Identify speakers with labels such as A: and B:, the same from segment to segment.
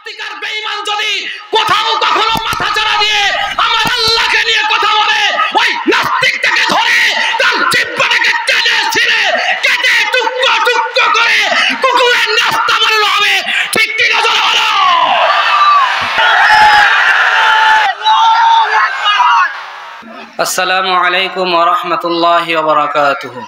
A: নাস্তিক আর বেঈমান যদি কোথাও কখনো মাথা চাড়া দিয়ে আমার আল্লাহকে নিয়ে কথা বলে, ওই নাস্তিকটাকে ধরে তার জিহ্বাটাকে টেনে ছিঁড়ে কেটে টুকরো টুকরো করে কুকুরের নাস্তা বানানো হবে। ঠিক কি না জোরে বলো? আসসালামু আলাইকুম ওয়া রাহমাতুল্লাহি ওয়া বারাকাতুহু।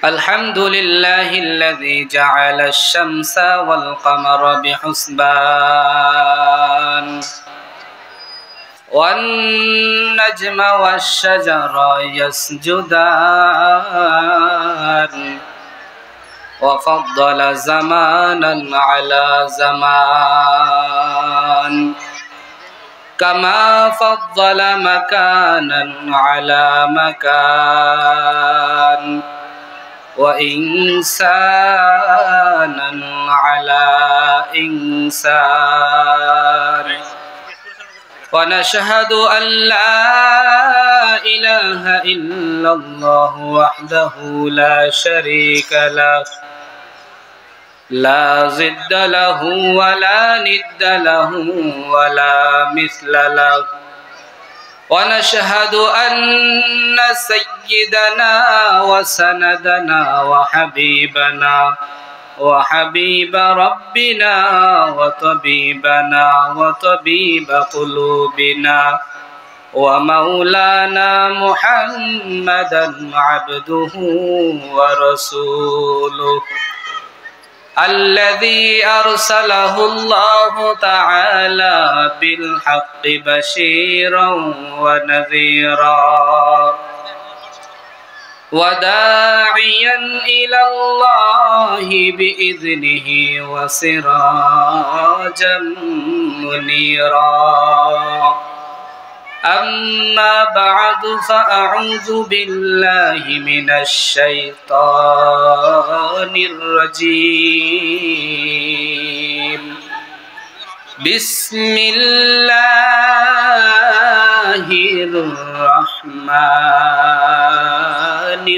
A: الحمد لله الذي جعل الشمس والقمر بحسبان والنجم والشجر يسجدان وفضل زمانا على زمان كما فضل مكانا على مكان وإنسانا على إنسان ونشهد أن لا إله إلا الله وحده لا شريك له لا ضد له ولا ند له ولا مثل له ونشهد أن سيدنا وسندنا وحبيبنا وحبيب ربنا وطبيبنا وطبيب قلوبنا ومولانا محمدا عبده ورسوله الذي أرسله الله تعالى بالحق بشيرا ونذيرا وداعيا إلى الله بإذنه وسراجا منيرا أما بعد فأعوذ بالله من الشيطان الرجيم بسم الله الرحمن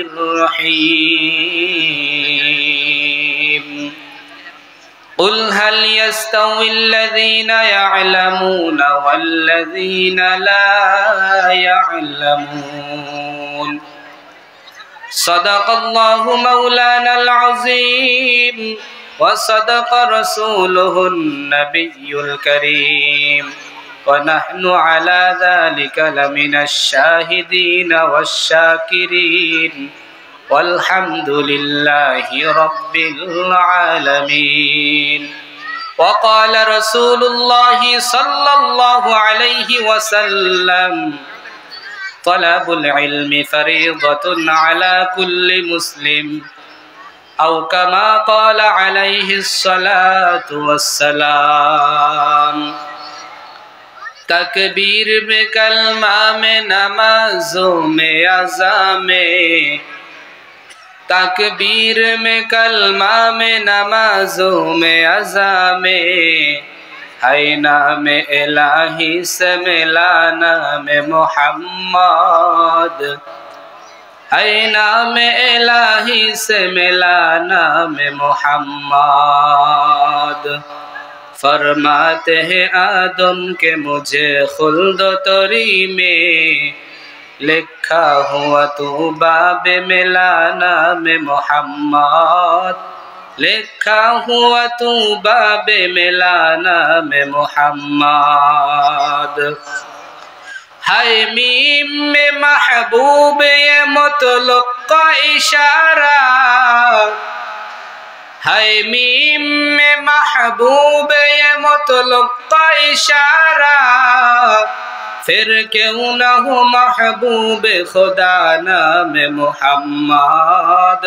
A: الرحيم قل هل يستوي الذين يعلمون والذين لا يعلمون صدق الله مولانا العظيم وصدق رسوله النبي الكريم ونحن على ذلك لمن الشاهدين والشاكرين والحمد لله رب العالمين وقال رسول الله صلى الله عليه وسلم طلب العلم فريضة على كل مسلم أو كما قال عليه الصلاة والسلام تکبیر میں کلمہ میں نمازوں میں اذان میں تکبیر میں کلمہ میں نمازوں میں اذان میں ہے نام الہی سے ملا نام محمد ہے نام الہی سے ملا نام محمد فرماتے ہیں آدم کہ مجھے خلد و طری میں لکھا ہوا تو باب ملا نام محمد لکھا ہوا تو باب ملا نام محمد ہے میم میں محبوب یہ مطلق کا اشارہ ہے میم میں محبوب یہ مطلق کا اشارہ پھر کیوں نہ ہو محبوب خدا نام محمد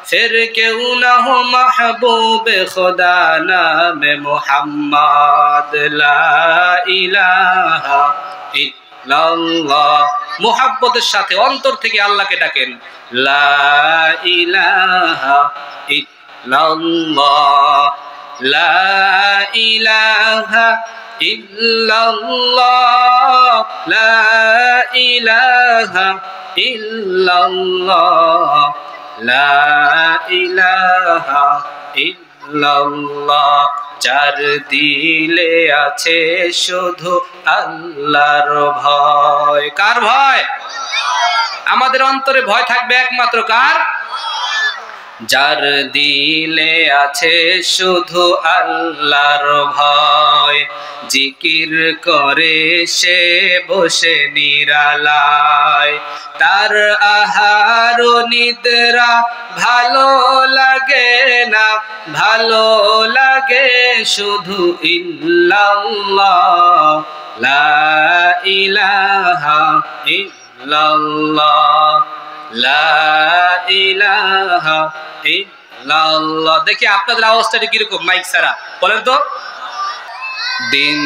A: پھر کیوں نہ ہو محبوب خدا نام محمد لا الہ الا اللہ محبতের সাথে অন্তর থেকে আল্লাহকে ডাকেন লা ইলাহা ইল্লাল্লাহ লা ইলাহা ইল্লাল্লাহ লা ইলাহা ইল্লাল্লাহ
B: লা ইলাহা ইল্লাল্লাহ। যার দিলে আছে শুধু আল্লাহর ভয়। কার ভয়? আমাদের অন্তরে ভয় থাকবে একমাত্র কার? যার দিলে আছে শুধু আল্লাহর ভয়। জিকির করে সে বসে নিরালায়, তার আহার নিদ্রা ভালো লাগে না, ভালো লাগে শুধু ইল্লাল্লাহ, লা ইলাহা ইল্লাল্লাহ, লা ইলাহা ইল্লাল্লাহ। দেখি আপনাদের আওয়াজটা কিরকম মাইক ছাড়া, বলেন তো। দিন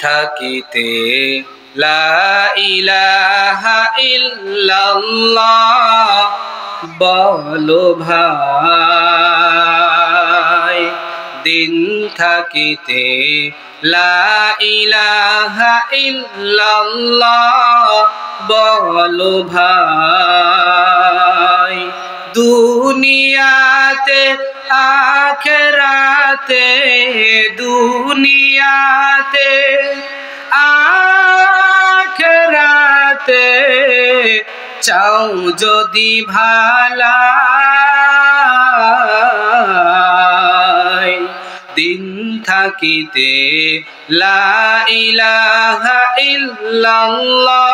B: থাকিতে লা ইলাহা ইল্লাল্লাহ বলো ভাই, দিন থাকিতে লা ইলাহা ইল্লাল্লাহ বলো ভাই। দুনিয়াতে আখিরাতে, দুনিয়াতে আখিরাতে চাও যদি ভালাই, দিন থাকিতে লা ইলাহা ইল্লাল্লাহ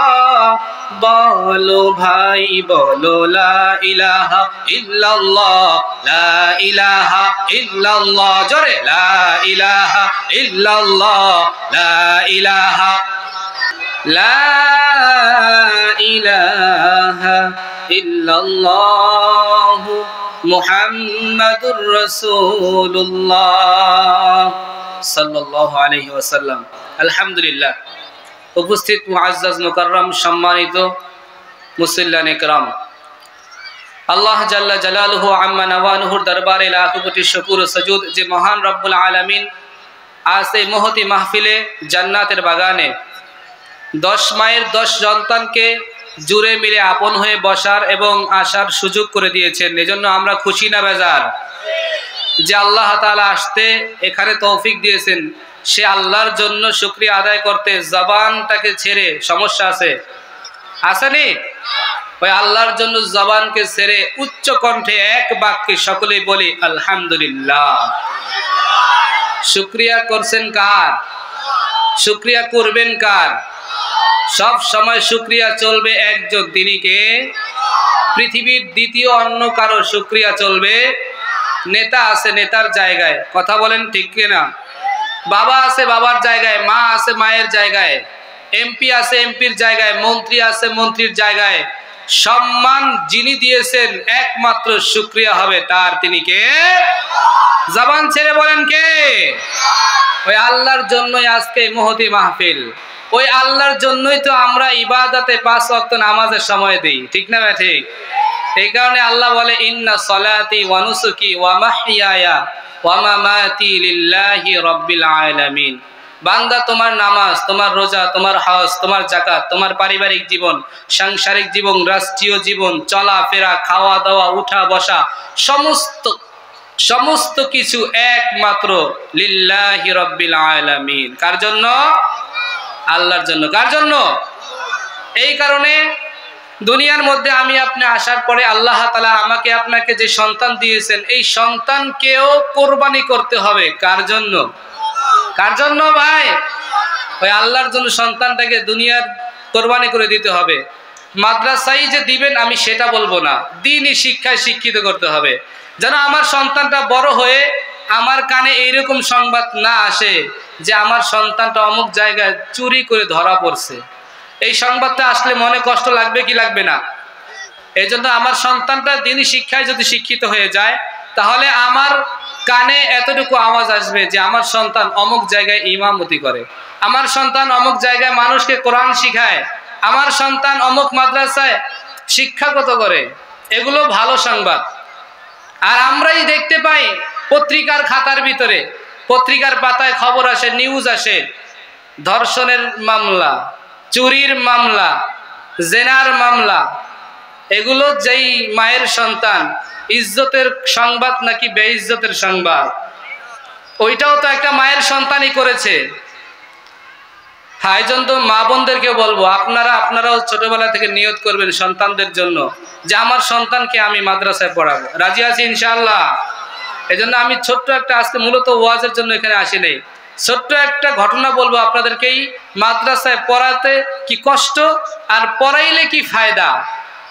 B: বলো ভাই, বলো লা ইলাহা ইল্লাল্লাহ, লা ইলাহা ইল্লাল্লাহ। জোরে লা ইলাহা ইল্লাল্লাহ, লা ইলাহা, লা ইলাহা ইল্লাল্লাহ মুহাম্মাদুর রাসূলুল্লাহ সাল্লাল্লাহু আলাইহি ওয়াসাল্লাম। আলহামদুলিল্লাহ। উপস্থিত মুআজ্জাজ মুকাররম সম্মানিত মুসল্লিয়ান ইকরাম, আল্লাহ জাল্লা জালালুহু আম্মা নওয়ানুহুর দরবারে লাখ কোটি শুকর ও সুজুদ যে মহান রব্বুল আলামিন আজ এই মহতি মাহফিলে জান্নাতের বাগানে 10 মায়ের 10 সন্তানকে জুড়ে মিলে আপন হয়ে বসার এবং আসার সুযোগ করে দিয়েছেন। এজন্য আমরা খুশি না বেজার যে আল্লাহ তাআলা আসতে এখানে তৌফিক দিয়েছেন। সে আল্লাহর জন্য শুকরিয়া আদায় করতে জবানটাকে ছেড়ে সমস্যা আছে, আসেনি? ওই আল্লাহর জন্য জবানকে ছেড়ে উচ্চ কণ্ঠে এক বাক্যে সকলেই বলি আলহামদুলিল্লাহ। শুকরিয়া করছেন কার? শুকরিয়া করবেন কার? সব সময় শুকরিয়া চলবে একজন, তিনি কে? পৃথিবীর দ্বিতীয় অন্য কারো শুকরিয়া চলবে? নেতা আছে নেতার জায়গায়, কথা বলেন ঠিক কিনা? বাবা আছে বাবার জায়গায়, মা আছে মায়ের জায়গায়, এমপি আছে এমপির জায়গায়, মন্ত্রী আছে মন্ত্রীর জায়গায়। সম্মান যিনি দিয়েছেন একমাত্র শুকরিয়া হবে তার, তিনি কে? জবান ছেড়ে বলেন কে? ওই আল্লাহর জন্যই আজকে মহতি মাহফিল। ওই আল্লাহর জন্যই তো আমরা ইবাদতে 5 ওয়াক্ত নামাজের সময় দিই, ঠিক না ভাই? ঠিক। এই কারণে আল্লাহ বলে ইন্না সলাতি ওয়া নুসুকি ওয়া মাহইয়ায়া ওয়া মামাতি লিল্লাহি রাব্বিল আলামিন। বান্দা, তোমার নামাজ, তোমার রোজা, তোমার হজ, তোমার যাকাত, তোমার পারিবারিক জীবন, সাংসারিক জীবন, রাষ্ট্রীয় জীবন, চলাফেরা, খাওয়া দাওয়া, উঠা বসা, সমস্ত কিছু একমাত্র লিল্লাহি রাব্বিল আলামিন। কার জন্য? আল্লাহর জন্য। কার জন্য? এই কারণে দুনিয়ার মধ্যে আমি আপনি আসার পরে আল্লাহ তাআলা আমাকে আপনাকে যে সন্তান দিয়েছেন, এই সন্তানকেও কোরবানি করতে হবে। কার জন্য? কার জন্য ভাই? ওই আল্লাহর জন্য সন্তানটাকে দুনিয়ার কোরবানি করে দিতে হবে। মাদ্রাসায় যে দিবেন আমি সেটা বলবো না, দ্বীনি শিক্ষায় শিক্ষিত করতে হবে, যেন আমার সন্তানটা বড় হয়ে আমার কানে এইরকম সংবাদ না আসে যে আমার সন্তানটা অমুক জায়গায় চুরি করে ধরা পড়ছে। এই সংবাদটা আসলে মনে কষ্ট লাগবে কি লাগবে না? এই জন্য আমার সন্তানটা দ্বীনি শিক্ষায় যদি শিক্ষিত হয়ে যায়, তাহলে আমার কানে এতটুকু আওয়াজ আসবে যে আমার সন্তান অমুক জায়গায় ইমামতি করে, আমার সন্তান অমুক জায়গায় মানুষকে কোরআন শিখায়, আমার সন্তান অমুক মাদ্রাসায় শিক্ষাগত করে। এগুলো ভালো সংবাদ। আর আমরাই দেখতে পাই পত্রিকার খাতার ভিতরে, পত্রিকার পাতায় খবর আসে, নিউজ আসে, ধর্ষণের মামলা, চুরির মামলা, জেনার মামলা, এগুলো যেই মায়ের সন্তান, ইজ্জতের সংবাদ নাকি বেইজ্জতের সংবাদ? ওইটাও তো একটা মায়ের সন্তানই করেছে। হ্যাঁ, এই জন্য মা বোনদেরকে বলবো, আপনারাও ছোটবেলা থেকে নিয়ত করবেন সন্তানদের জন্য যে আমার সন্তানকে আমি মাদ্রাসায় পড়াবো। রাজি আছি ইনশাআল্লাহ? এই জন্য আমি ছোট্ট একটা, আজকে মূলত ওয়াজের জন্য এখানে আসি নাই, ছোট্ট একটা ঘটনা বলবো আপনাদেরকেই। মাদ্রাসায় পড়াতে কি কষ্ট, আর পড়াইলে কি ফায়দা,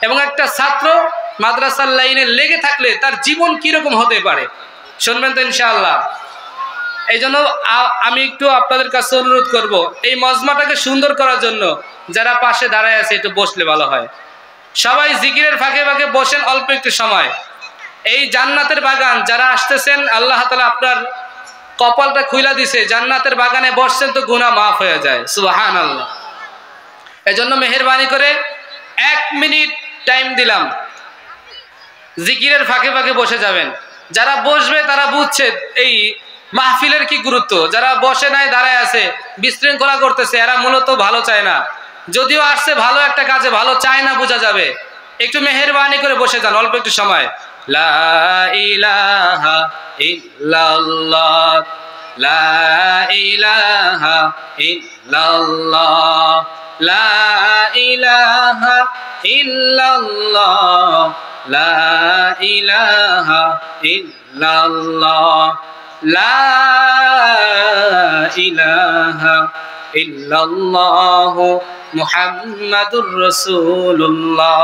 B: এবং একটা ছাত্র মাদ্রাসার লাইনে লেগে থাকলে তার জীবন কিরকম হতে পারে, শুনবেন তো ইনশাআল্লাহ? এই জন্য আমি একটু আপনাদের কাছে অনুরোধ করব, এই মজমাটাকে সুন্দর করার জন্য যারা পাশে দাঁড়ায় আছে একটু বসলে ভালো হয়। সবাই জিকিরের ফাঁকে ফাঁকে বসেন অল্প একটু সময়। এই জান্নাতের বাগান যারা আসতেছেন, আল্লাহ তাআলা আপনার কপালটা খুইলা দিছে, জান্নাতের বাগানে বসছেন তো গুনাহ মাফ হয়ে যায়। সুবহানাল্লাহ। এই জন্য মেহেরবানি করে 1 মিনিট টাইম দিলাম, জিকিরের ফাঁকে ফাঁকে বসে যাবেন। যারা বসবে তারা বুঝছে এই মাহফিলের কি গুরুত্ব। যারা বসে নাই, দাঁড়ায় আছে, বিশৃঙ্খলা করতেছে, এরা মূলত ভালো চায় না। যদিও আসছে ভালো একটা কাজে, ভালো চায় না বোঝা যাবে। একটু মেহেরবানি করে বসে যান অল্প একটু সময়। লা ইলাহা ইল্লাল্লাহ, লা ইলাহা ইল্লাল্লাহ, লা ইলাহা ইল্লাল্লাহ, লা ইলাহা ইল্লাল্লাহ, লা ইলাহা ইল্লাল্লাহ মুহাম্মাদুর রাসূলুল্লাহ।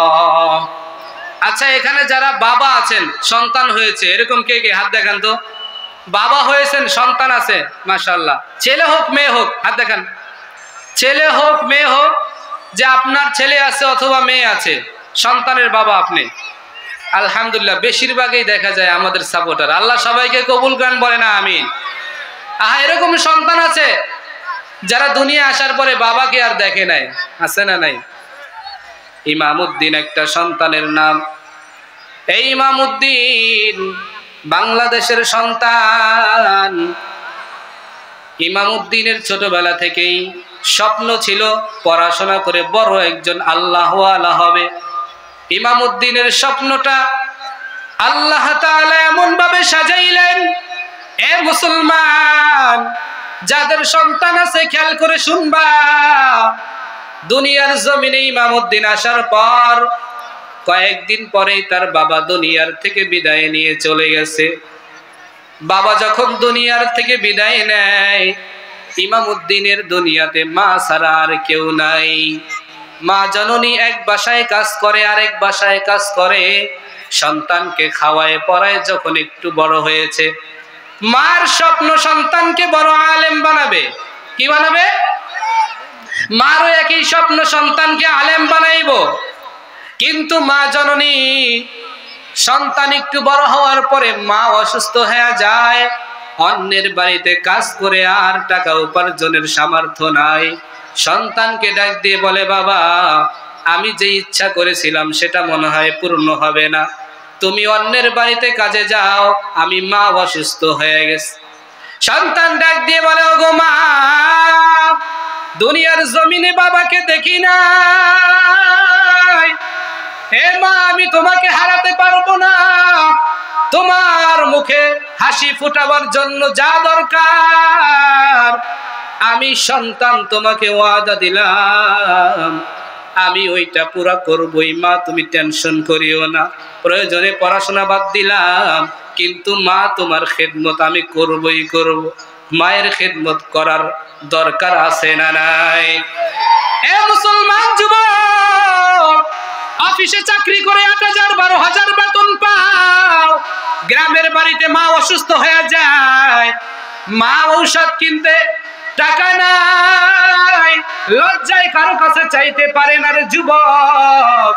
B: আচ্ছা, এখানে যারা বাবা আছেন, সন্তান হয়েছে, এরকম কে কে হাত দেখান তো? বাবা হয়েছেন, সন্তান আছে, মাশাআল্লাহ। ছেলে হোক মেয়ে হোক, হাত দেখান। ছেলে হোক মেয়ে হোক, যে আপনার ছেলে আছে অথবা মেয়ে আছে, সন্তানের বাবা আপনি, আলহামদুলিল্লাহ। বেশিরভাগই দেখা যায় আমাদের সাপোর্টার। আল্লাহ সবাইকে কবুল করেন, বলে না আমিন। এরকম সন্তান আছে যারা দুনিয়া আসার পরে বাবাকে আর দেখে নাই, আছে না নাই? ইমামউদ্দিন একটা সন্তানের নাম। এই ইমামউদ্দিন বাংলাদেশের সন্তান। ইমামউদ্দিনের ছোটবেলা থেকেই স্বপ্ন ছিল পড়াশোনা করে বড় একজন আল্লাহওয়ালা হবে। ইমামউদ্দিনের স্বপ্নটা আল্লাহ তাআলা এমন ভাবে সাজাইলেন, এ মুসলমান যাদের সন্তান আছে খেয়াল করে শুনবা। দুনিয়ার জমিনে ইমামউদ্দিন আসার পর কয়েকদিন পরেই তার বাবা দুনিয়ার থেকে বিদায় নিয়ে চলে গেছে। বাবা যখন দুনিয়ার থেকে বিদায় নেয়, ইমামউদ্দিনের দুনিয়াতে মা ছাড়া আর কেউ নাই। মা জননী এক বাসায় কাজ করে, আরেক বাসায় কাজ করে, সন্তানকে খাওয়ায় পড়ায়। যখন একটু বড় হয়েছে, মার স্বপ্ন সন্তানকে বড় আলেম বানাবে। কি বানাবে? মারও একই স্বপ্ন, সন্তানকে আলেম বানাইব। কিন্তু মা জননী, সন্তান একটু বড় হওয়ার পরে মা অসুস্থ হয়ে যায়। অন্যের বাড়িতে কাজ করে আর টাকা উপার্জনের সামর্থ্য নাই। সন্তানকে ডাক দিয়ে বলে, বাবা আমি যে ইচ্ছা করেছিলাম সেটা মনে হয় পূর্ণ হবে না, তুমি অন্যের বাড়িতে কাজে যাও, আমি মা অসুস্থ হয়ে গেছে। সন্তান ডাক দিয়ে বলে, ওগো মা, দুনিয়ার জমিনে বাবাকে দেখি না, হে মা আমি তোমাকে হারাতে পারবো না। তোমার মুখে হাসি ফোটাবার জন্য যা দরকার, আমি সন্তান তোমাকে ওয়াদা দিলাম, আমি ওইটা পুরা করবই মা, তুমি টেনশন করিও না। প্রয়োজনে পড়াশোনা বাদ দিলাম, কিন্তু মা তোমার খেদমত আমি করবই করব। মায়ের খেদমত করার দরকার আছে না নাই? এ মুসলমান যুবক, অফিসে চাকরি করে ৮,০০০ ১২,০০০ বেতন পাও, গ্রামের বাড়িতে মা অসুস্থ হয়ে যায়, মা ঔষধ কিনতে টাকা নাই, লজ্জায় কারো কাছে চাইতে পারে না রে যুবক।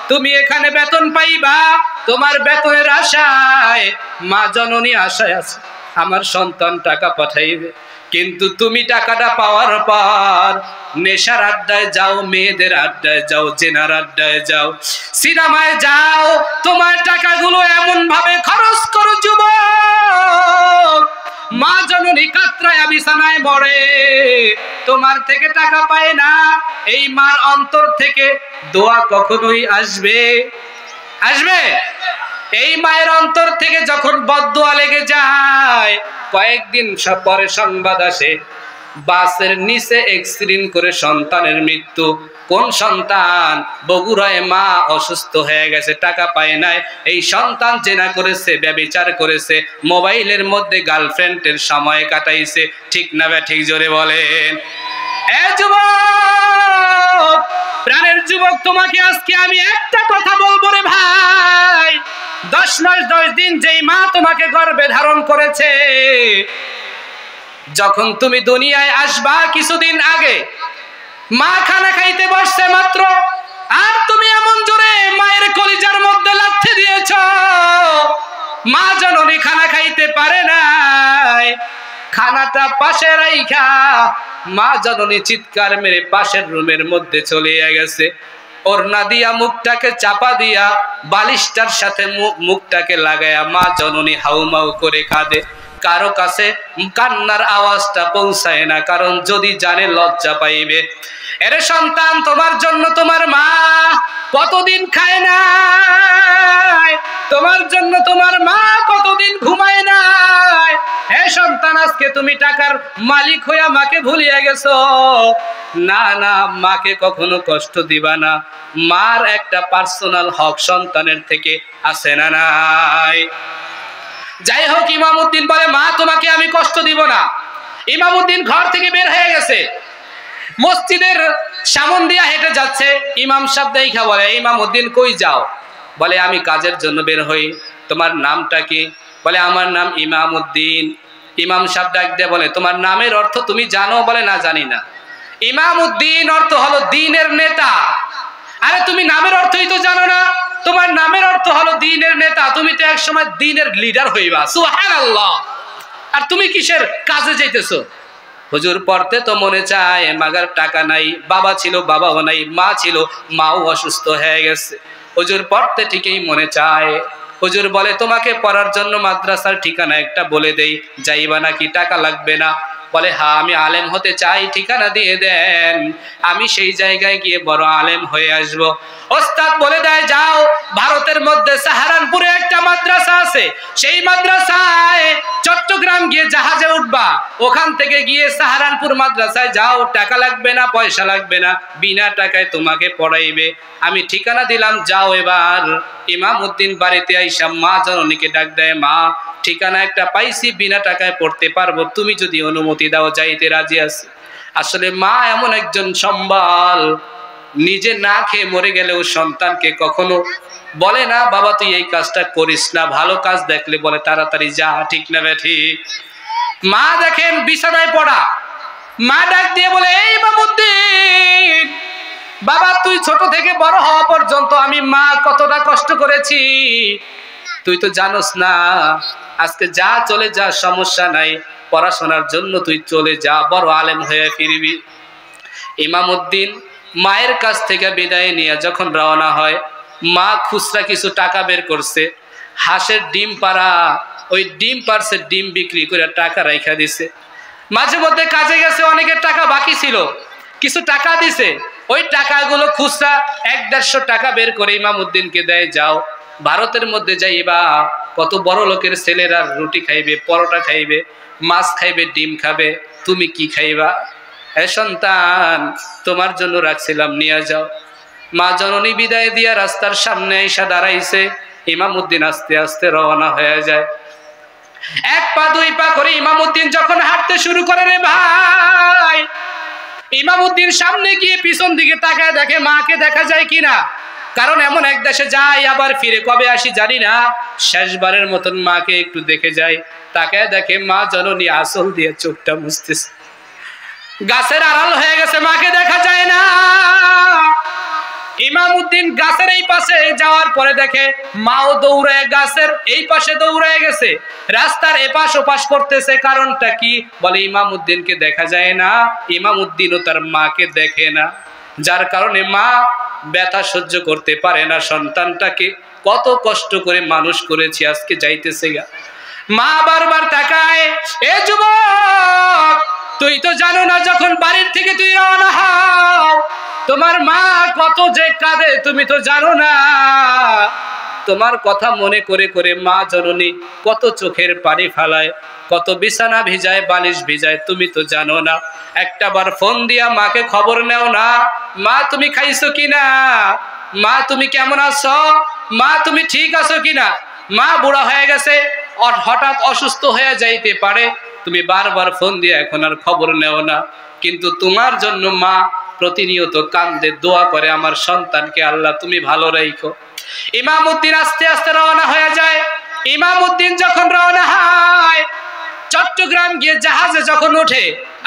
B: তুমি এখানে বেতন পাইবা, তোমার বেতনের আশায় মা জননী আশায় আছে আমার সন্তান টাকা পাঠাইবে। কিন্তু তুমি টাকাটা পাওয়ার পর নেশার আড্ডায় যাও, মেয়েদের আড্ডায় যাও, জেনার আড্ডায় যাও, সিনেমায় যাও, তোমার টাকাগুলো এমন ভাবে খরচ করো যুবক, মা জননী কাতরায়া বিছানায় মরে, তোমার থেকে টাকা পায় না, এই মার অন্তর থেকে দোয়া কখনোই আসবে? আসবে? এই মায়ের অন্তর থেকে যখন বদদোয়া লেগে যায়, কয়েকদিন পরে সংবাদ আসে বাসের নিচে অ্যাক্সিডেন্ট করে সন্তানের মৃত্যু। কোন সন্তান? বগুড়ায় মা অসুস্থ হয়ে গেছে, টাকা পায় নাই। এই সন্তান জেনা করেছে, ব্যভিচার করেছে, মোবাইলের মধ্যে গার্লফ্রেন্ডের সময় কাটাইছে। ঠিক না বে ঠিক? জোরে বলেন। এ যুবক, প্রাণের যুবক, তোমাকে আজকে আমি একটা কথা বলবো রে ভাই। 10 মাস 10 দিন যেই মা তোমাকে গর্ভে ধারণ করেছে, যখন তুমি দুনিয়ায় আসবা কিছুদিন আগে মা খানা খাইতে বসছে মাত্র, আর তুমি এমন জোরে মায়ের কলিজার মধ্যে লাথি দিয়েছ, মা জননী খানা খাইতে পারে নাই। খানাটা পাশে রাইখা মা জননী চিৎকার মেরে পাশের রুমের মধ্যে চলে গেছে। ওড়না দিয়া মুখটাকে চাপা দিয়া বালিশটার সাথে মুখটাকে লাগায়া মা জননী হাউমাউ করে কাঁদে। কারো কাছে কান্নার আওয়াজটা পৌঁছায় না, কারণ যদি জানে লজ্জা পাইবে। এরে সন্তান, তোমার জন্য তোমার মা কতদিন খায় নাই, তোমার জন্য তোমার মা কতদিন ঘুমায় নাই। হে সন্তান, আজকে তুমি টাকার মালিক হইয়া মাকে ভুলিয়া গেছো। না না, মাকে কখনো কষ্ট দিবা না। মার একটা পার্সোনাল হক সন্তানের থেকে আছে না নাই? যাই হোক, ইমামউদ্দিন বলে মা তোমাকে আমি কষ্ট দিব না। ইমামউদ্দিন ঘর থেকে বের হয়ে গেছে, মসজিদের সামন দিয়া হেঁটে যাচ্ছে। ইমাম সাহেব দেখা বলে, ইমামউদ্দিন কই যাও? বলে আমি কাজের জন্য বের হই। তোমার নামটা কি? বলে আমার নাম ইমামউদ্দিন। ইমাম সাহেব ডাক দিয়ে বলে তোমার নামের অর্থ তুমি জানো? বলে না, জানি না। ইমামউদ্দিন অর্থ হলো দ্বীনের নেতা। আরে তুমি নামের অর্থই তো জানো না? তোমার নামের অর্থ হলো দ্বীনের নেতা, তুমি তো এক সময় দ্বীনের লিডার হইবা। সুবহানাল্লাহ। আর তুমি কিসের কাজে যাইতেছো? হুজুর, পড়তে তো মনে চায়, মাগার টাকা নাই। বাবা ছিল, বাবাও নাই। মা ছিল, মাও অসুস্থ হয়ে গেছে। হুজুর, পড়তে ঠিকই মনে চায়। হুজুর বলে তোমাকে পড়ার জন্য মাদ্রাসার ঠিকানা একটা বলে দেই, যাইবা নাকি? টাকা লাগবে না। বলে হ্যাঁ, আমি আলেম হতে চাই, ঠিকানা দিয়ে দেন, আমি সেই জায়গায় গিয়ে বড় আলেম হয়ে আসব। ওস্তাদ বলে দেয় যাও, ভারতের মধ্যে সাহারানপুরে একটা মাদ্রাসা আছে, সেই মাদ্রাসায় চট্টগ্রাম গিয়ে জাহাজে উঠবা, ওখান থেকে গিয়ে সাহারানপুর মাদ্রাসায় যাও, টাকা লাগবে না, পয়সা লাগবে না, বিনা টাকায় তোমাকে পড়াইবে। আমি ঠিকানা দিলাম, যাও এবার। ইমামউদ্দিন বাড়িতে আইসা মা জননীকে ডাক দেয়, মা ঠিকানা একটা পাইছি, বিনা টাকায় পড়তে পারবো, তুমি যদি অনুমতি দাও যাইতে রাজি আছি। আসলে মা এমন একজন সম্বল, নিজে না খেয়ে মরে গেলেও সন্তানকে কখনো বলে না বাবা তুই এই কাজটা করিস না, ভালো কাজ দেখলে বলে তাড়াতাড়ি যা। ঠিক না ঠিক? মা দেখেন বিছানায় পড়া, মা ডাক দিয়ে বলে এই ইমামউদ্দিন, বাবা তুই ছোট থেকে বড় হওয়া পর্যন্ত আমি মা কতটা কষ্ট করেছি তুই তো জানোস না। আজকে যা, চলে যা, সমস্যা নাই, পড়াশোনার জন্য তুই চলে যা, বড় আলেম হয়ে ফিরবি। ইমামউদ্দিন মায়ের কাছ থেকে বিদায় নিয়ে যখন রওনা হয়, মা খুচরা কিছু টাকা বের করছে, হাঁসের ডিম পাড়া, ওই ডিম পারছে, ডিম বিক্রি করে টাকা রাইখা দিছে। মাঝে মধ্যে কাজে গেছে, অনেকের টাকা বাকি ছিল, কিছু টাকা দিছে, ওই টাকাগুলো খুচরা 100-150 টাকা বের করে ইমামউদ্দিনকে দেয়, যাও ভারতের মধ্যে যাইবা, কত বড় লোকের ছেলেরা রুটি খাইবে, পরোটা খাইবে, মাছ খাইবে, ডিম খাবে, তুমি কি খাইবা? হে সন্তান, তোমার জন্য রাখছিলাম, নিয়ে যাও। মা জননী বিদায় দিয়া রাস্তার সামনে এসে দাঁড়াইছে। ইমামউদ্দিন আস্তে আস্তে রওনা হয়ে যায়। 1 পা 2 পা করে ইমামউদ্দিন যখন হাঁটতে শুরু করে, রে ভাই, ইমামউদ্দিন সামনে গিয়ে পিছন দিকে তাকায় দেখে মাকে দেখা যায় কিনা, কারণ এমন এক দেশে যাই আবার ফিরে কবে আসি জানি না, শেষবারের মতন মাকে একটু দেখে যায়। তাকায় দেখে মা জননী আসল দিয়ে চোখটা মুছতেছে, গাছের আড়াল হয়ে গেছে, মাকে দেখা যায় না। ইমামউদ্দিন গাছের এই পাশে যাওয়ার পরে দেখে মাও দৌড়ায় গাছের এই পাশে দৌড়ায় গেছে, রাস্তার এপাশ ওপাশ করতেছে। কারণটা কি? বলে ইমামউদ্দিনকে দেখা যায় না, ইমামউদ্দিনও তার মাকে দেখে না, যার কারণে মা ব্যথা সহ্য করতে পারে না। সন্তানটাকে কত কষ্ট করে মানুষ করেছি, আজকে যাইতেছে গা। মা বারবার তাকায়, এ যুবক তুই তো জানো না যখন বাড়ির থেকে তুই রওনা হও তোমার মা কত যে কাঁদে, তুমি তো জানো না। তোমার কথা মনে করে করে মা জননী কত চোখের পানি ফেলায়, কত বিছানা ভিজায়, বালিশ ভিজায়, তুমি তো জানো না। একটা বার ফোন দিয়া মাকে খবর নেও না, মা তুমি খাইছো কিনা, মা তুমি কেমন আছো, মা তুমি ঠিক আছো কিনা। মা বুড়া হয়ে গেছে, হঠাৎ অসুস্থ হয়ে যাইতে পারে, তুমি বারবার ফোন দিয়ে এখন আর খবর নেও না। কিন্তু তোমার জন্য মা প্রতিনিয়ত কান্দে, দোয়া করে আমার সন্তানকে আল্লাহ তুমি ভালো রাখো। ইমামউদ্দিন আস্তে আস্তে রওনা হয়ে যায়। ইমামউদ্দিন যখন রওনা হয়, চট্টগ্রাম গিয়ে জাহাজে যখন ওঠে,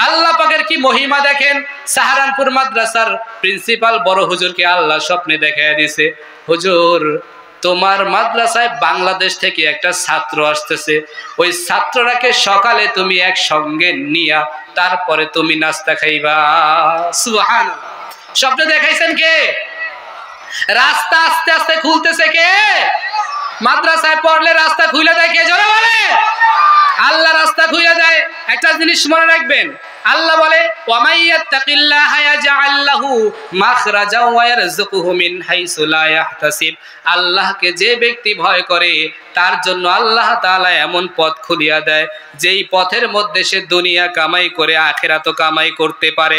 B: আল্লাহ পাকের কি মহিমা দেখেন। সাহারানপুর মাদ্রাসার প্রিন্সিপাল বড় হুজুরকে আল্লাহ স্বপ্নে দেখায় দিছে, হুজুর তোমার মাদ্রাসায় বাংলাদেশ থেকে একটা ছাত্র আসতেছে, ওই ছাত্রটাকে সকালে তুমি একসঙ্গে নিয়া তারপরে তুমি নাস্তা খাইবা। সুবহানাল্লাহ। স্বপ্ন দেখাইছেন কে? রাস্তা আস্তে আস্তে খুলতেছে কে? মাদ্রাসায় পড়লে রাস্তা খুলে দেয় কে? জোরে বলে। আল্লাহ রাস্তা খুলে দেয়। একটা জিনিস মনে রাখবেন, আল্লাহ বলে ওয়ামাইয়াত্তাকিল্লাহা ইয়াজআল লাহু মাখরাজা ওয়া ইয়ারযুকুহু মিন হাইসু লা ইয়াহতাসিব। আল্লাহকে যে ব্যক্তি ভয় করে তার জন্য আল্লাহ তাআলা এমন পথ খুলিয়া দেয় যেই পথের মধ্যে সে দুনিয়া কামাই করে আখিরাতও কামাই করতে পারে।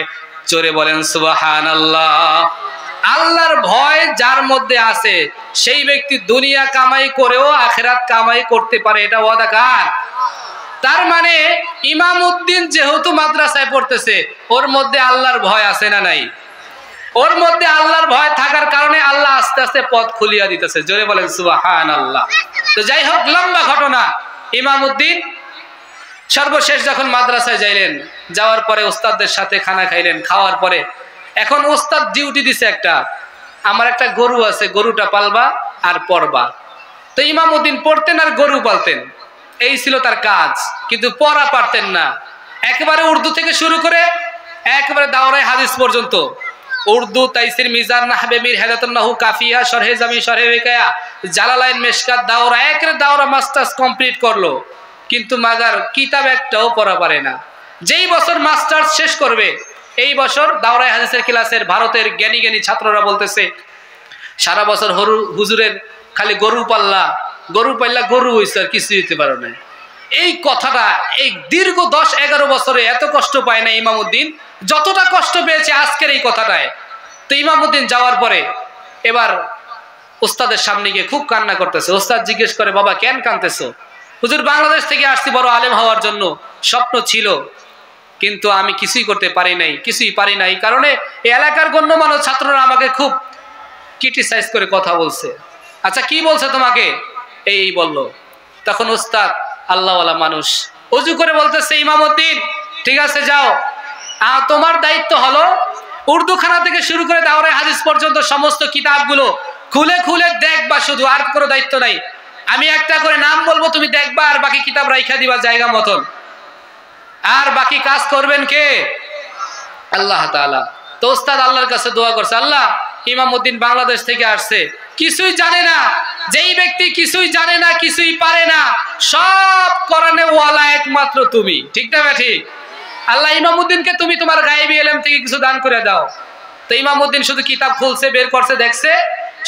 B: জোরে বলেন সুবহানাল্লাহ। আল্লাহর ভয় যার মধ্যে আছে সেই ব্যক্তি দুনিয়া কামাই করেও আখিরাত কামাই করতে পারে, এটা ওয়াদা কার? তার মানে ইমামউদ্দিন যেহেতু মাদ্রাসায় পড়তেছে, ওর মধ্যে আল্লাহর ভয় আছে না নাই? ওর মধ্যে আল্লাহর ভয় থাকার কারণে আল্লাহ আস্তে আস্তে পথ খুলিয়া দিতেছে। জোরে বলেন সুবহানাল্লাহ। তো যাই হোক, লম্বা ঘটনা। ইমামউদ্দিন সর্বশেষ যখন মাদ্রাসায় যাইলেন, যাওয়ার পরে ওস্তাদদের সাথে খানা খাইলেন। খাওয়ার পরে এখন ওস্তাদ ডিউটি দিছে একটা, আমার একটা গরু আছে, গরুটা পালবা আর পড়বা। তো ইমামউদ্দিন পড়তেন আর গরু পালতেন, এই ছিল তার কাজ, কিন্তু পড়া পারতেন না। একেবারে উর্দু থেকে শুরু করে একেবারে দাওরায়ে হাদিস পর্যন্ত, উর্দু, তাইসির, মিজান, নাহবে, মির, হেদাতুন নাহু, কাফিয়া, শরহে জামি, শরহে ওয়াকিয়া, জালালাইন, মিশকাত, দাওরা, একেবারে দাওরা মাস্টার্স কমপ্লিট করলো, কিন্তু মাগার কিতাব একটাও পড়া পারে না। যেই বছর মাস্টার্স শেষ করবে, এই বছর দাওরায়ে হাদিসের ক্লাসের ভারতের জ্ঞানী জ্ঞানী ছাত্ররা বলতেছে সারা বছর হুজুরের খালি গরু পাল্লা গরু হইছে, আর কিছু হইতে পারো না। এই কথাটা এই দীর্ঘ 10-11 বছরে এত কষ্ট পায় না ইমামউদ্দিন যতটা কষ্ট পেয়েছে আজকের এই কথাটায়। তো ইমামউদ্দিন যাওয়ার পরে এবার ওস্তাদের সামনে গিয়ে খুব কান্না করতেছে। ওস্তাদ জিজ্ঞেস করে, বাবা কেন কাঁদতেছো? হুজুর বাংলাদেশ থেকে আসছি বড় আলেম হওয়ার জন্য, স্বপ্ন ছিল, কিন্তু আমি কিছুই করতে পারি নাই। এই কারণে এই এলাকার গণ্যমান্য ছাত্ররা আমাকে খুব ক্রিটিসাইজ করে কথা বলছে। আচ্ছা কি বলছে তোমাকে? এই বললো। তখন ওস্তাদ আল্লাহওয়ালা মানুষ ওযু করে বলতেছে, ইমামউদ্দিন ঠিক আছে যাও, তোমার দায়িত্ব হলো উর্দু খানা থেকে শুরু করে দাওরায়ে হাদিস পর্যন্ত সমস্ত কিতাবগুলো খুলে খুলে দেখবা, শুধু আর কোনো দায়িত্ব নাই। আমি একটা করে নাম বলবো, তুমি দেখবা আর বাকি কিতাব রাইখা দিবা জায়গা মতন। আর বাকি কাজ করবেন কে? আল্লাহ তাআলা। তো ওস্তাদ আল্লাহর কাছে দোয়া করছে, আল্লাহ ইমামউদ্দিন বাংলাদেশ থেকে আসছে, কিছুই জানে না। যেই ব্যক্তি কিছুই জানে না, কিছুই পারে না, সব কোরআনে ওয়ালা একমাত্র তুমি। ঠিক না ঠিক? আল্লাহ ইমামউদ্দিনকে তুমি তোমার গায়েবী ইলম থেকে কিছু দান করে দাও। তো ইমামউদ্দিন শুধু কিতাব খুলছে, বের করছে, দেখছে।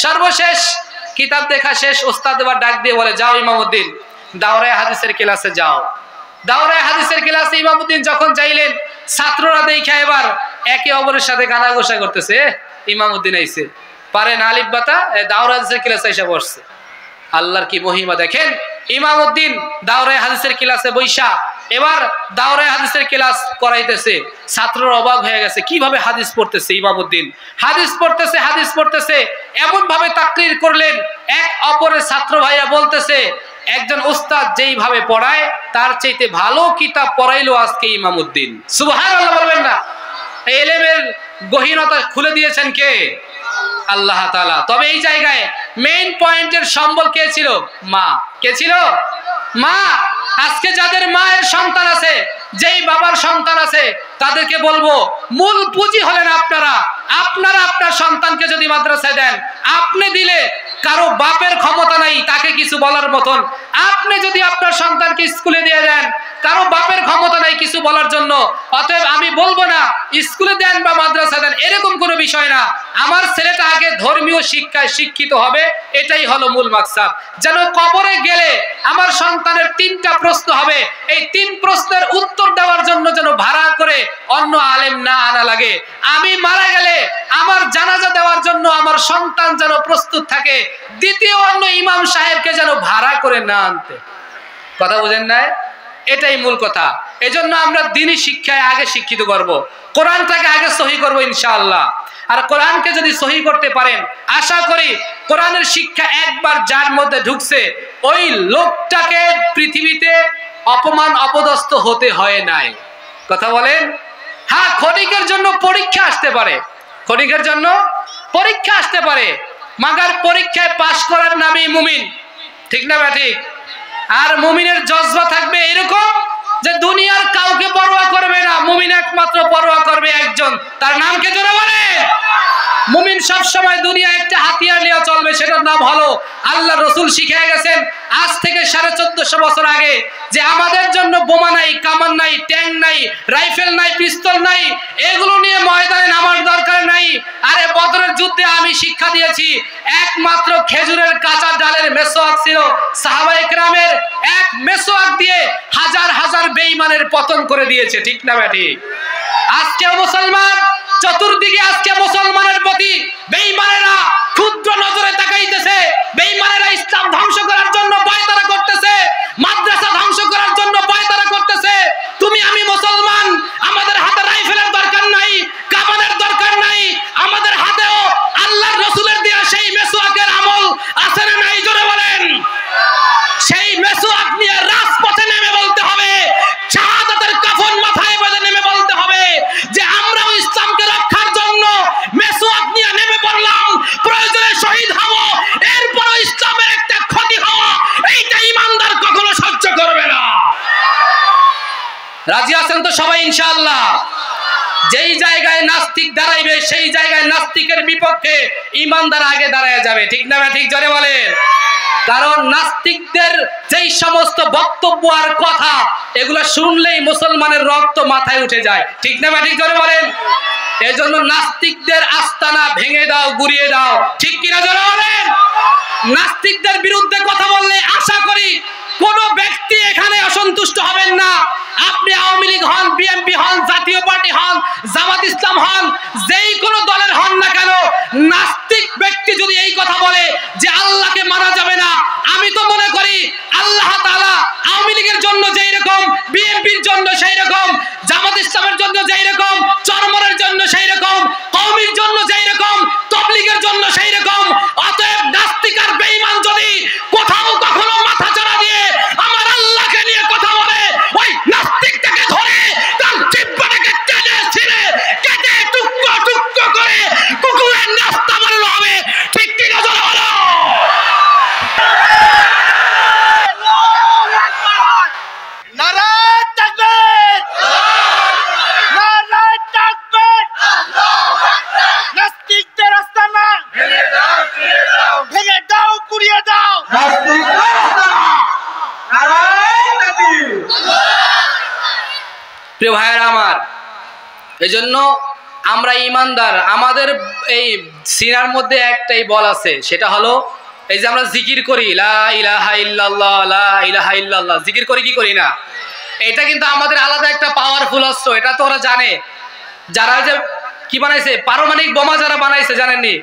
B: সর্বশেষ কিতাব দেখা শেষ, ওস্তাদ এবার ডাক দিয়ে বলে, যাও ইমামউদ্দিন দাওরায়ে হাদিসের ক্লাসে যাও। দাওরায়ে হাদিসের ক্লাসে ইমামউদ্দিন যখন যাইলেন, ছাত্ররা দেখা এবার একে অপরের সাথে গালাগোসা করতেছে, ইমামউদ্দিন আইছে, পারে না আলিফ বাতা, দাওরায়ে হাদিসের ক্লাসে এসে বসছে। আল্লাহর কি মহিমা দেখেন। ইমামউদ্দিন দাওরায়ে হাদিসের ক্লাসে বৈশা এবার দাওরায়ে হাদিসের ক্লাস করাইতেছে। ছাত্ররা অবাক হয়ে গেছে, কিভাবে হাদিস পড়তেছে ইমামউদ্দিন, হাদিস পড়তেছে এমন ভাবে তাকরীর করলেন। এক অপরের ছাত্র ভাইয়া বলতেছে, একজন উস্তাদ যেইভাবে পড়ায় তার চাইতে ভালো কিতাব পড়াইলো আজকে ইমামউদ্দিন। সুবহানাল্লাহ বলবেন না? ইলমের গহীনতা খুলে দিয়েছেন কে? আল্লাহ তাআলা। তবে এই জায়গায় মেইন পয়েন্টের সম্বল কে ছিল? মা। কে ছিল? মা। আজকে যাদের মায়ের সন্তান আছে, যেই বাবার সন্তান আছে, তাদেরকে বলবো মূল পুঁজি হলেন আপনারা। আপনার সন্তানকে যদি মাদ্রাসায় দেন, আপনি দিলে কারো বাপের ক্ষমতা নাই তাকে কিছু বলার মতন। আপনি যদি আপনার সন্তানকে স্কুলে দিয়ে দেন, কারো বাপের ক্ষমতা নাই কিছু বলার জন্য। অতএব আমি বলবো না স্কুলে দেন বা মাদ্রাসা দেন, এরকম কোনো বিষয় না। আমার ছেলেটা আগে ধর্মীয় শিক্ষায় শিক্ষিত হবে, এটাই হলো মূল মাকসাদ। যেন কবরে গেলে আমার সন্তানের 3টা প্রশ্ন হবে, এই 3 প্রশ্নের উত্তর দেওয়ার জন্য যেন ভাড়া করে অন্য আলেম না আনা লাগে। আমি মারা গেলে আমার জানাজা দেওয়ার জন্য আমার সন্তান যেন প্রস্তুত থাকে, দ্বিতীয় অন্য ইমাম সাহেবকে যেন ভাড়া করে না আনতে। কথা বুঝেন নাই? এটাই মূল কথা। এজন্য আমরা দ্বীনি শিক্ষায় আগে শিক্ষিত করব, কোরআনটাকে আগে সহি করব ইনশাআল্লাহ। আর কোরআনকে যদি সহি করতে পারেন, আশা করি কোরআনের শিক্ষা একবার যার মধ্যে ঢুকছে, ওই লোকটাকে পৃথিবীতে অপমান অপদস্থ হতে হয় নাই। কথা বলেন? হ্যাঁ, ক্ষণিকের জন্য পরীক্ষা আসতে পারে, ক্ষণিকের জন্য পরীক্ষা আসতে পারে, মাগার পরীক্ষায় পাশ করার নামই মুমিন। ঠিক না বা ঠিক? আর মুমিনের জজবা থাকবে এরকম যে দুনিয়ার কাউকে পরোয়া করবে না, মুমিন একমাত্র পরোয়া করবে একজন, তার নাম কে জোরে বলে? মুমিন সব সময় দুনিয়া একটা হাতিয়ার নিয়ে চলবে, সেটার নাম হলো আল্লাহ। রসুল শিখিয়ে গেছেন আজ থেকে 1450 বছর আগে যে আমাদের জন্য বোমা নাই, কামান নাই, ট্যাঙ্ক নাই, রাইফেল নাই, পিস্তল নাই, এগুলো নিয়ে ময়দানে নামার দরকার নাই। আরে বদরের যুদ্ধে আমি শিক্ষা দিয়েছি, একমাত্র খেজুরের কাঁচা ডালের মেসোয়াক ছিল, সাহাবায়ে কেরামের এক মেসোয়াক দিয়ে হাজার হাজার বেঈমানের পতন করে দিয়েছে। ঠিক না বেটি? আজকেও মুসলমান চতুর্দিকে, আজকে মুসলমানের প্রতি বেঈমানেরা ক্ষুদ্র নজরে তাকাইতেছে, বেঈমানেরা ইসলাম ধ্বংস করার জন্য পায়তারা করতেছে, মাদ্রাসা ধ্বংস করার জন্য পায়তারা করতেছে। তুমি আমি মুসলমান, আমাদের হাতে রাইফেলের দরকার নাই, কামানের দরকার নাই, আমাদের হাতেও আল্লাহর রাসূলের দেয়া সেই মেসওয়াকের আমল আছে না নাই জোরে বলেন? সেই মেসওয়াক নিয়ে রাজপথে নেমে বলতে হবে, শাহাদাতের কাফন মাথায় বেঁধে নেমে বলতে হবে যে আমরাও ইসলামকে রক্ষার জন্য মেসওয়াক নিয়ে নেমে পড়লাম, প্রয়োজনে শহীদ হব, এরপরও ইসলামের একটা ক্ষতি হওয়া এইটা ঈমানদার কখনো সহ্য করবে না। রাজি আছেন তো সবাই ইনশাআল্লাহ? যেই জায়গায় নাস্তিক দাঁড়াইবে সেই জায়গায় নাস্তিকের বিপক্ষে ঈমানদার আগে দাঁড়ায় যাবে। ঠিক না ঠিক জোরে বলেন? কারণ নাস্তিকদের যেই সমস্ত বক্তব্য আর কথা, এগুলো শুনলেই মুসলমানের রক্ত মাথায় উঠে যায়। ঠিক না ঠিক জোরে বলেন? এজন্য নাস্তিকদের আস্তানা ভেঙে দাও, গুড়িয়ে দাও। ঠিক কিনা জোরে বলেন? নাস্তিকদের বিরুদ্ধে কথা বললে আশা করি কোন ব্যক্তি এখানে অসন্তুষ্ট হবেন না। আপনি আওয়ামী লীগ হন, বিএনপি হন, জাতীয় পার্টি হন, জামাত ইসলাম হন, যেই কোনো দলের হন না কেন, নাস্তিক ব্যক্তি যদি এই কথা বলে যে আল্লাহকে মানা যাবে না, আমি তো মনে করি আল্লাহ তাআলা আওয়ামী লীগের জন্য যেই রকম, বিএনপির জন্য সেই রকম, জামাত ইসলামের জন্য যেই রকম, চরমনের জন্য সেই রকম, কওমির জন্য যেই রকম, তাবলীগের জন্য সেই রকম। অতএব নাস্তিক আর বেঈমান যদি কোথাও কখনো মাথা চাড়া দিয়ে আমার আল্লাহকে নিয়ে কথা বলে, ওই নাস্তিকটাকে ধরে তার জিহ্বাটাকে টেনে ছিঁড়ে কেটে টুকরো টুকরো করে কুকুরের নাস্তা বানানো হবে। ঠিক কি না জোরে বলো?
A: নারায়ে তাকবীর! নারায়ে তাকবীর! নাস্তিকদের আস্তানা ভেঙে দাও, গুড়িয়ে দাও।
B: প্রিয় ভাইয়েরা আমার, এজন্য আমরা ঈমানদার। আমাদের এই সিনার মধ্যে একটাই বল আছে, সেটা হলো এই যে আমরা জিকির করি, লা ইলাহা ইল্লাল্লাহ, লা ইলাহা ইল্লাল্লাহ, জিকির করি কি করি না? এটা কিন্তু আমাদের আলাদা একটা পাওয়ারফুল অস্ত্র, এটা তো ওরা জানে। যারা যে কি বানাইছে, পারমাণবিক বোমা যারা বানাইছে জানেননি?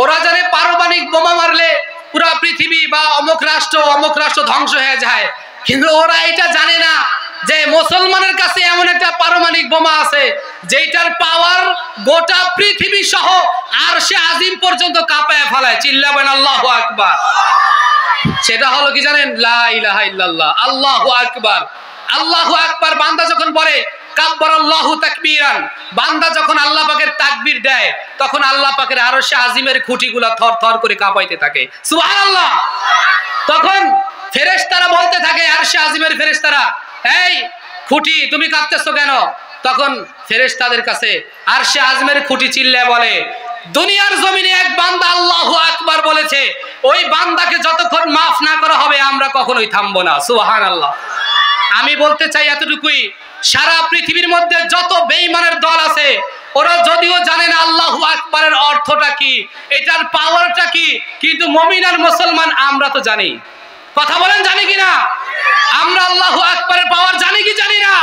B: ওরা জানে পারমাণবিক বোমা মারলে পুরা পৃথিবী বা অমুক রাষ্ট্র ধ্বংস হয়ে যায়, কিন্তু ওরা এটা জানে না যে মুসলমানের কাছে এমন একটা পারমাণবিক বোমা আছে যেটার পাওয়ার গোটা পৃথিবী সহ আরশে আজিম পর্যন্ত কাঁপায় ফেলায়। চিল্লাবেন আল্লাহু আকবার। সেটা হলো কি জানেন? লা ইলাহা ইল্লাল্লাহ, আল্লাহু আকবার। আল্লাহু আকবার বান্দা যখন বলে, কাব্বারাল্লাহু তাকবীরান, বান্দা যখন আল্লাহ পাকের তাকবীর দেয়, তখন আল্লাহ পাকের আরশে আজিমের খুঁটিগুলা থরথর করে কাঁপাইতে থাকে। সুবহানাল্লাহ। তখন ফেরেশতারা বলতে থাকে, আরশে আজিমের ফেরেশতারা, এই খুঁটি তুমি কাঁপতেছো কেন? তখন ফেরেশতাদের কাছে আরশে আজমের খুঁটি চিল্লায় বলে, দুনিয়ার জমিনে এক বান্দা আল্লাহু আকবার বলেছে, ওই বান্দাকে যতক্ষণ মাফ না করা হবে আমরা কখনোই থামবো না। সুবহানাল্লাহ। আমি বলতে চাই এতটুকুই, সারা পৃথিবীর মধ্যে যত বেঈমানের দল আছে ওরা যদিও জানে না আল্লাহু আকবারের অর্থটা কি, এটার পাওয়ারটা কি, কিন্তু মুমিন আর মুসলমান আমরা তো জানি। কথা বলেন জানি কিনা? আমরা আল্লাহু আকবারের পাওয়ার জানি কি জানি না?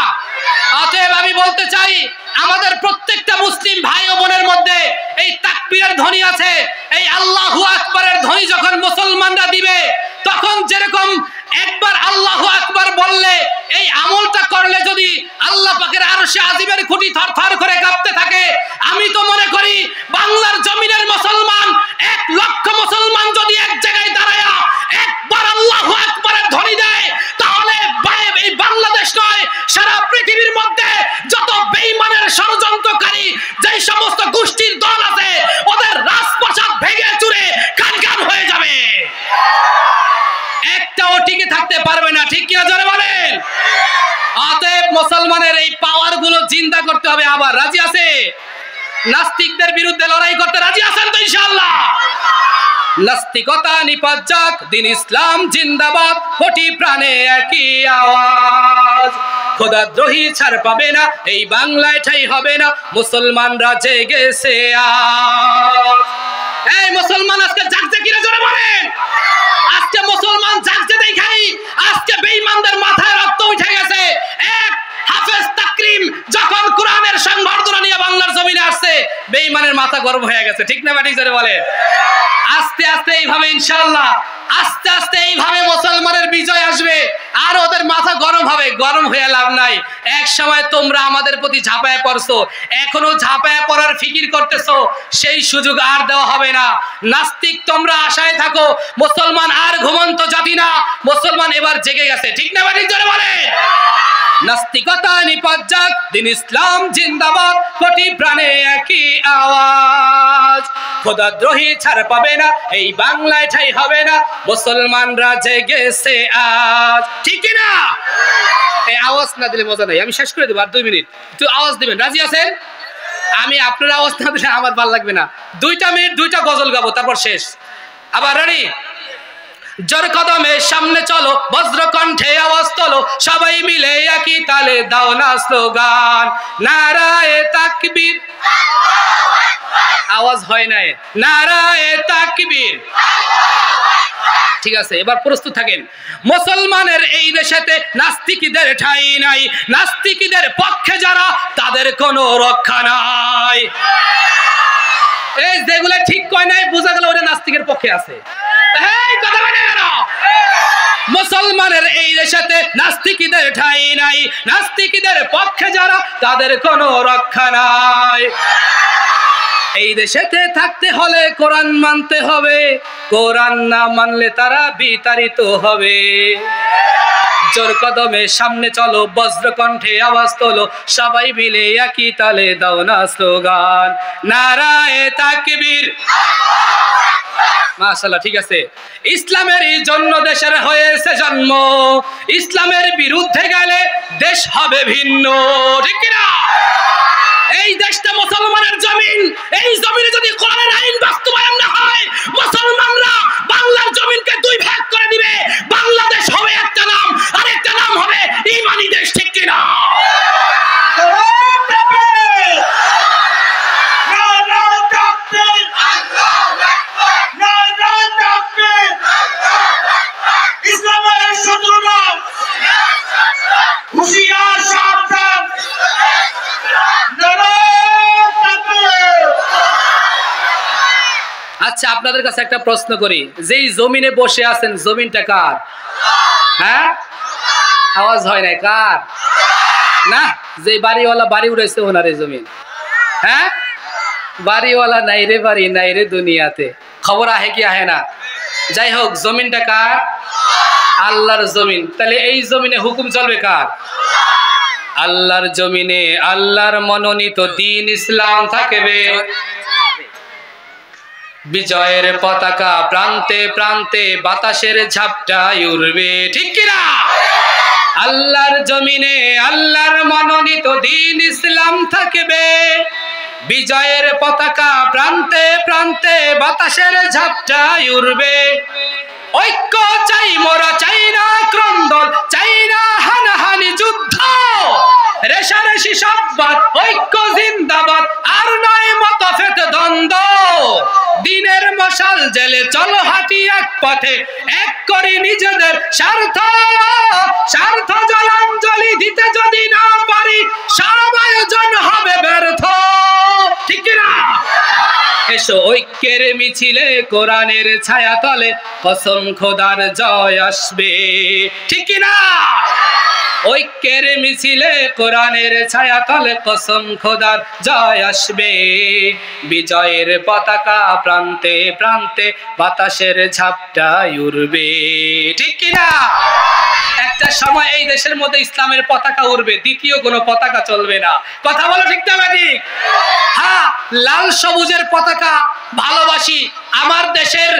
B: অতএব আমি বলতে চাই আমাদের প্রত্যেকটা মুসলিম ভাই ও বোনের মধ্যে এই তাকবীরের ধ্বনি আছে। এই আল্লাহু আকবারের ধ্বনি যখন মুসলমানরা দিবে তখন যেরকম একবার আল্লাহু আকবার বললে এই আমলটা করলে যদি আল্লাহ পাকের আরশে আজিমের খুঁটি থরথর করে কাঁপতে থাকে, আমি তো মনে করি বাংলার জমিনের মুসলমান 1 লক্ষ মুসলমান যদি এক জায়গায় দাঁড়ায়া একবার আল্লাহু আকবারের ধ্বনি দেয় তাহলে এই বাংলাদেশ নয় সারা পৃথিবীর মধ্যে যত বেঈমানের ষড়যন্ত্রকারী যেই সমস্ত গোষ্ঠীর দল আছে ওদের রাজপ্রাসাদ ভেঙে চুরে কান হয়ে যাবে, একটাও টিকে থাকতে পারবে না। ঠিক কিনা জোরে বলেন? অতএব মুসলমানের এই পাওয়ার গুলো জিন্দা করতে হবে। আবার রাজি আছে? নাস্তিকদের বিরুদ্ধে লড়াই করতে রাজি আছেন তো ইনশাআল্লাহ? নাস্তিকতা নিপাত যাক, দিন ইসলাম জিন্দাবাদ, কোটি প্রাণে একই আওয়াজ। খোদাদ্রোহী ছাড় পাবে না, এই বাংলায় ঠাই হবে না, মুসলমানরা জেগেছে আজ। এই মুসলমান আজকে জাগছে কিনা জোরে বলেন? আজকে মুসলমান জাগছে দেখাই আজকে বেঈমানদের মাথায় রক্ত উঠে গেছে। এক হাফেজ তাকরিম যখন কোরআনের সংবর্ধনা নিয়ে বাংলার জমিনে আসছে বেঈমানের মাথা গরম হয়ে গেছে। ঠিক না ঠিক জোরে বলেন? আস্তে আস্তে এইভাবে ইনশাআল্লাহ আস্তে আস্তে এইভাবে মুসলমানের বিজয় আসবে আর ওদের মাথা গরম হবে। গরম হয়ে লাভ নাই। এক সময় তোমরা আমাদের প্রতি ঝাঁপায় পড়ছো, এখনো ঝাঁপায় পড়ার ফিকির করতেছো, সেই সুযোগ আর দেওয়া হবে না। নাস্তিক তোমরা আশায় থাকো, মুসলমান আর ঘুমন্ত জাতি না, মুসলমান এবার জেগে গেছে। ঠিক না ঠিক জোরে বলেন? নাস্তিকতা নিপাত যাক, দিন ইসলাম জিন্দাবাদ, কোটি প্রাণে একই আওয়াজ। খোদাদ্রোহী ছাড় পাবে না, এই বাংলায় ঠাই হবে না, মুসলমানরা জেগেছে আজ। ঠিক না? এই আওয়াজ না দিলে মজা নাই। আমি শেষ করে দেবো আর 2 মিনিট, একটু আওয়াজ দিবেন। রাজি আছেন? আমি আপনার আওয়াজ না দিলে আমার ভালো লাগবে না। 2 মিনিট 2টা গজল গাবো, তারপর শেষ। আবার রেডি? জোর কদমে সামনে চলো, বজ্র কণ্ঠে আওয়াজ তোলো, সবাই মিলে একই তালে দাও না স্লোগান, নারায়ে তাকবীর। আওয়াজ হয় নাই। নারায়ে তাকবীর। ঠিক আছে, এবার প্রস্তুত থাকেন। মুসলমানের এই দেশেতে নাস্তিকদের ঠাঁই নাই, নাস্তিকদের পক্ষে যারা তাদের কোনো রক্ষা নাই। এই যেগুলো ঠিক কয় নাই বোঝা গেল ওটা নাস্তিকের পক্ষে আছে। মুসলমানের এই দেশেতে নাস্তিকদের ঠাঁই নাই, নাস্তিকদের পক্ষে যারা তাদের কোনো রক্ষা নাই। এই দেশেতে থাকতে হলে কোরআন মানতে হবে, কোরআন না মানলে তারা বিতাড়িত হবে। জোর কদমে সামনে চলো, বজ্র কণ্ঠে আওয়াজ তোলো, সবাই মিলে একই তালে দাও না স্লোগান, নারায়ে তাকবীর। মাশাআল্লাহ, ঠিক আছে। ইসলামের জন্য দেশের হয়েছে জন্ম, ইসলামের বিরুদ্ধে গেলে দেশ হবে ভিন্ন। ঠিক কি না? এই দেশটা মুসলমানের জমিন, এই জমিনে যদি কোরআনের আইন বাস্তবায়ন না হয় মুসলমানরা বাংলার জমিনকে 2 ভাগ করে দিবে। বাংলাদেশ হবে একটা নাম, আর একটা নাম হবে ঈমানি দেশ। ঠিক কি না? আচ্ছা, আপনাদের কাছে একটা প্রশ্ন করি, যেই জমিনে বসে আছেন জমিনটা কার? হ্যাঁ, আওয়াজ হয় না। কার? না, যে বাড়িওয়ালা বাড়ি উড়াইছে ওনার এই জমিন। হ্যাঁ, বাড়িওয়ালা নাই রে বাড়ি, নাই রে দুনিয়াতে, খবর আহে কি আহে না। যাই হোক, জমিনটা কার? আল্লাহর জমিন। তাহলে এই জমিনে হুকুম চলবে কার? আল্লাহর জমিনে আল্লাহর মনোনীত দ্বীন ইসলাম থাকবে। বিজয়ের পতাকা প্রান্তে প্রান্তে বাতাসের ঝাপটায় উড়বে। ঠিক কিনা? আল্লাহর জমিনে আল্লাহর মনোনীত দ্বীন ইসলাম থাকবে। বিজয়ের পতাকা প্রান্তে প্রান্তে বাতাসের ঝাপটায় উড়বে। ঐক্য চাই মোরা, চাই না ক্রন্দন, চাই না হানাহানি যুদ্ধ, রেশারেশি সববাদ, ঐক্য জিন্দাবাদ, আর নয় মতভেদ দ্বন্দ্ব। দিনের মশাল জেলে চলো হাঁটি এক পথে, এক করি নিজেদের স্বার্থ, স্বার্থ জলাঞ্জলি দিতে যদি না পারি সব আয়োজন হবে ব্যর্থ। ঠিক না? এসো ঐক্যের মিছিলে কোরআনের ছায়া তলে, কসম খোদার জয় আসবে। ঠিক না? ঐক্যের মিছিলে কোরআনের ছায়া তলে, কসম খোদার জয় আসবে। বিজয়ের পতাকা প্রান্তে প্রান্তে বাতাসের ঝাপটায় উড়বে। ঠিক কিনা? একটা সময় এই দেশের মধ্যে ইসলামের পতাকা উড়বে, দ্বিতীয় কোনো পতাকা চলবে না। কথা বলো ঠিক না ঠিক? হ্যাঁ, লাল সবুজের পতাকা ভালোবাসি। আমার দেশের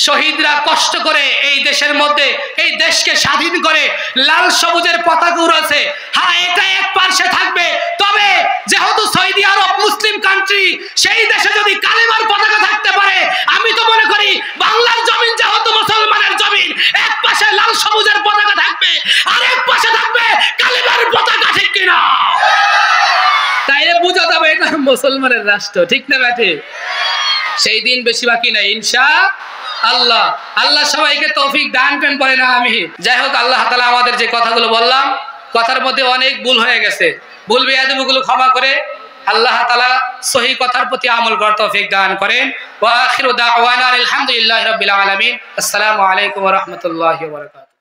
B: শহীদরা কষ্ট করে এই দেশের মধ্যে এই দেশকে স্বাধীন করে লাল সবুজের পতাকা উড়াচ্ছে। হ্যাঁ, এটা এক পার্শ্বে থাকবে। তবে যেহেতু সৌদি আরব মুসলিম কান্ট্রি, সেই দেশে যদি কালেমার পতাকা থাকতে পারে, আমি তো মনে করি বাংলার জমিন যেহেতু মুসলমানের জমিন, এক পাশে লাল সবুজের পতাকা থাকবে আর এক পাশে থাকবে কালেমার পতাকা। ঠিক কিনা? তাইলে বুঝা যাবে এটা মুসলমানের রাষ্ট্র। ঠিক না ব্যাটে? সেই দিন বেশি বাকি নাই ইনশাআল্লাহ। আল্লাহ সবাইকে তৌফিক দান করেন, বলে না আমি। যাই হোক, আল্লাহ তাআলা আমাদের যে কথাগুলো বললাম, কথার মধ্যে অনেক ভুল হয়ে গেছে, ভুল বেয়াদবিগুলো ক্ষমা করে আল্লাহ তাআলা সহি কথার প্রতি আমল করার তৌফিক দান করেন। ওয়া আখিরু দাওয়ানা আলহামদুলিল্লাহি রাব্বিল আলামিন। আসসালামু আলাইকুম ওয়া রাহমাতুল্লাহি ওয়া বারাকাতুহু।